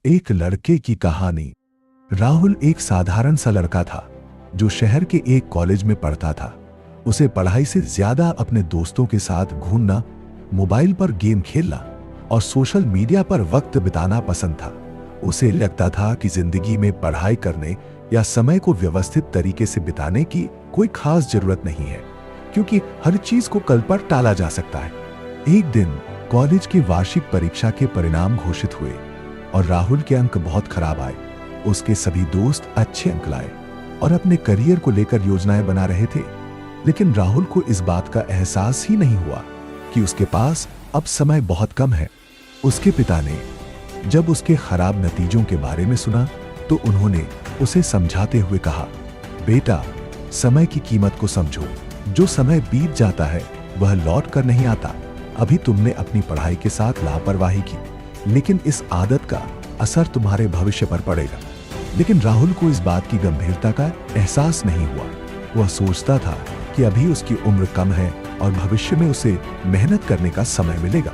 एक लड़के की कहानी। राहुल एक साधारण सा लड़का था जो शहर के एक कॉलेज में पढ़ता था। उसे पढ़ाई से ज्यादा अपने दोस्तों के साथ घूमना, मोबाइल पर गेम खेलना और सोशल मीडिया पर वक्त बिताना पसंद था। उसे लगता था कि जिंदगी में पढ़ाई करने या समय को व्यवस्थित तरीके से बिताने की कोई खास जरूरत नहीं है, क्योंकि हर चीज को कल पर टाला जा सकता है। एक दिन कॉलेज की वार्षिक परीक्षा के परिणाम घोषित हुए और राहुल के अंक बहुत खराब आए। उसके सभी दोस्त अच्छे अंक लाए और अपने करियर को लेकर योजनाएं बना रहे थे, लेकिन राहुल को इस बात का एहसास ही नहीं हुआ कि उसके पास अब समय बहुत कम है। उसके पिता ने जब उसके खराब नतीजों के बारे में सुना तो उन्होंने उसे समझाते हुए कहा, बेटा, समय की कीमत को समझो। जो समय बीत जाता है वह लौट कर नहीं आता। अभी तुमने अपनी पढ़ाई के साथ लापरवाही की, लेकिन इस आदत का असर तुम्हारे भविष्य पर पड़ेगा। लेकिन राहुल को इस बात की गंभीरता का एहसास नहीं हुआ। वह सोचता था कि अभी उसकी उम्र कम है और भविष्य में उसे मेहनत करने का समय मिलेगा।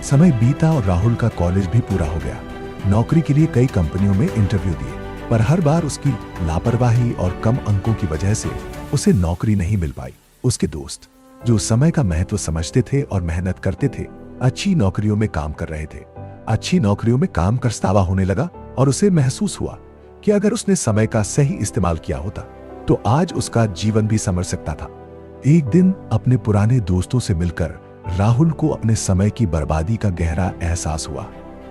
समय बीता और राहुल का कॉलेज भी पूरा हो गया। नौकरी के लिए कई कंपनियों में इंटरव्यू दिए, पर हर बार उसकी लापरवाही और कम अंकों की वजह से उसे नौकरी नहीं मिल पाई। उसके दोस्त जो समय का महत्व समझते थे और मेहनत करते थे, अच्छी नौकरियों में काम कर रहे थे। अच्छी नौकरियों में काम कर पछतावा होने लगा और उसे महसूस हुआ कि अगर उसने समय का सही इस्तेमाल किया होता तो आज उसका जीवन भी संवर सकता था। एक दिन अपने पुराने दोस्तों से मिलकर राहुल को अपने समय की बर्बादी का गहरा एहसास हुआ।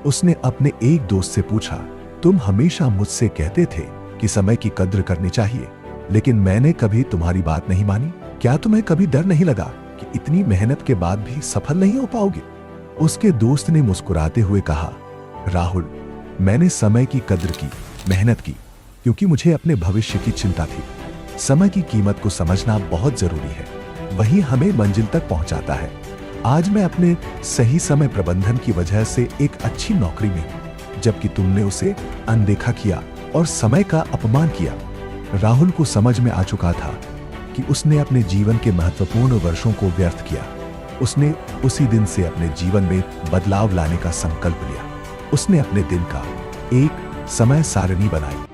उसने अपने एक दोस्त से पूछा, तुम हमेशा मुझसे कहते थे कि समय की कद्र करनी चाहिए, लेकिन मैंने कभी तुम्हारी बात नहीं मानी। क्या तुम्हें कभी डर नहीं लगा कि इतनी मेहनत के बाद भी सफल नहीं हो पाओगे? उसके दोस्त ने मुस्कुराते हुए कहा, राहुल, मैंने समय की कद्र की, मेहनत की, क्योंकि मुझे अपने भविष्य की चिंता थी। समय की कीमत को समझना बहुत जरूरी है, वही हमें मंजिल तक पहुंचाता है। आज मैं अपने सही समय प्रबंधन की वजह से एक अच्छी नौकरी में हूं, जबकि तुमने उसे अनदेखा किया और समय का अपमान किया। राहुल को समझ में आ चुका था कि उसने अपने जीवन के महत्वपूर्ण वर्षों को व्यर्थ किया। उसने उसी दिन से अपने जीवन में बदलाव लाने का संकल्प लिया। उसने अपने दिन का एक समय सारणी बनाई,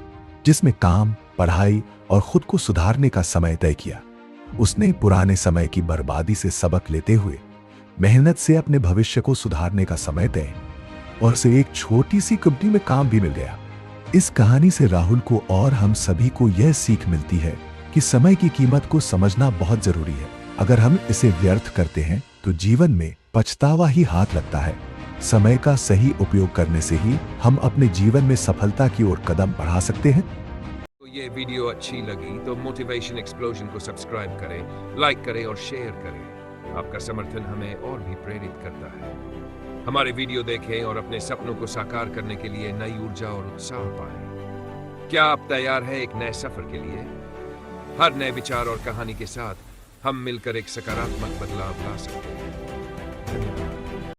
जिसमें काम, पढ़ाई और खुद को सुधारने का समय तय किया। उसने पुराने समय की बर्बादी से सबक लेते हुए मेहनत से अपने भविष्य को सुधारने का समय तय, और उसे एक छोटी सी कंपनी में काम भी मिल गया। इस कहानी से राहुल को और हम सभी को यह सीख मिलती है कि समय की कीमत को समझना बहुत जरूरी है। अगर हम इसे व्यर्थ करते हैं तो जीवन में पछतावा ही हाथ लगता है। समय का सही उपयोग करने से ही हम अपने जीवन में सफलता की ओर कदम बढ़ा सकते हैं। तो ये वीडियो अच्छी लगी तो मोटिवेशन एक्सप्लोजन को सब्सक्राइब करें, लाइक करें और शेयर करें। आपका समर्थन हमें और भी प्रेरित करता है। हमारे वीडियो देखें और अपने सपनों को साकार करने के लिए नई ऊर्जा और उत्साह पाएं। क्या आप तैयार हैं एक नए सफर के लिए? हर नए विचार और कहानी के साथ हम मिलकर एक सकारात्मक बदलाव ला सकते हैं। धन्यवाद।